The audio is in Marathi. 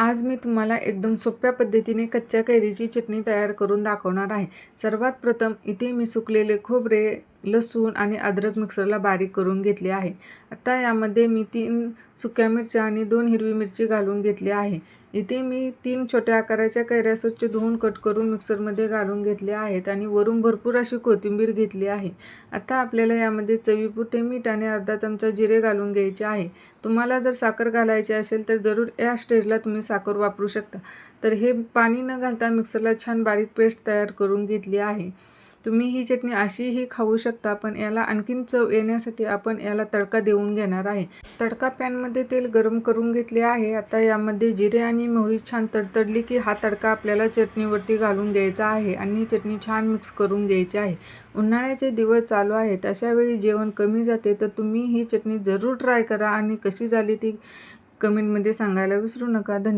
आज मी तुम्हाला एकदम सोप्या पद्धतीने कच्च्या कैरीची चटणी तयार करून दाखवणार आहे। सर्वात प्रथम इथे मी सुकलेले खोबरे, लसूण आणि अद्रक मिक्सरला बारीक करून घेतले आहे। आता यामध्ये मी 3 सुक्या मिरच्या आणि 2 हिरवी मिरची घालून घेतली आहे। इथे मी 3 छोट्या आकाराच्या कैऱ्या स्वच्छ धुवून कट करून मिक्सरमध्ये घालून घेतले आहेत आणि वरून भरपूर अशी कोथिंबीर घेतली आहे। आता आपल्याला यामध्ये चवीपुरते मीठ आणि अर्धा चमचा जिरे घालून घ्यायचे आहे। तुम्हाला जर साखर घालायची असेल तर जरूर या स्टेजला तुम्ही साखर वापरू शकता। तर हे पाणी न घालता मिक्सरला छान बारीक पेस्ट तयार करून घेतली आहे। तुम्ही ही चटणी अशीही खाऊ शकता, पण याला आणखीन चव येण्यासाठी आपण याला तडका देऊन घेणार आहे। तडका पॅनमध्ये तेल गरम करून घेतले आहे। आता यामध्ये जिरे आणि मोहरी छान तडतडली की हा तडका आपल्याला चटणीवरती घालून घ्यायचा आहे आणि चटणी छान मिक्स करून घ्यायची आहे। उन्हाळ्याचे दिवस चालू आहेत, अशा वेळी जेवण कमी जाते, तर तुम्ही ही चटणी जरूर ट्राय करा आणि कशी झाली ती कमेंटमध्ये सांगायला विसरू नका। धन्यवाद।